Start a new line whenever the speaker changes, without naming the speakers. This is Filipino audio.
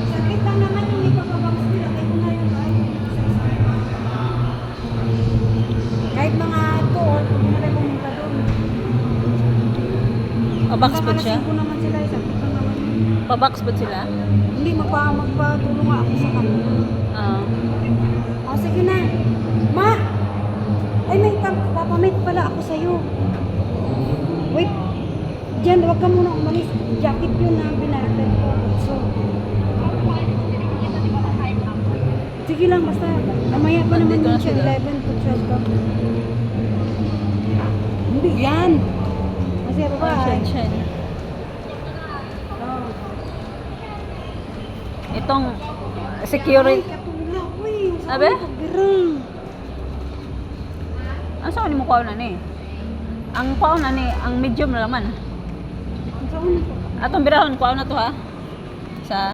Sakit lang naman yung ipapabang sila. Kahit ngayon ay kahit mga 2 or kung na rin pumunta doon.
Pabox ba siya?
Kakalasin ko naman sila. Sakit lang naman yun.
Pabox ba sila?
Hindi, magpatulong nga ako sa kanila.
Ah.
O, sige na. Ma! Ay, may papamit pala ako sa'yo. Wait. Diyan, huwag ka muna umalis. Jacket yun na binaratan ko. So, sige lang, basta. Mamaya pa naman
Nandito
yun
na
siya.
sila.
11 to 12 ka. Hindi, yan. Kasi pa
Oh, shen.
Oh.
Itong security.
Ay, katula ko eh.
Sabi?
Pagdirang.
Ang saan mo kuha na ni? Ang kuha na ni, ang medium na naman.
Ang saan na to?
Atong birahon kuha na to ha. Sa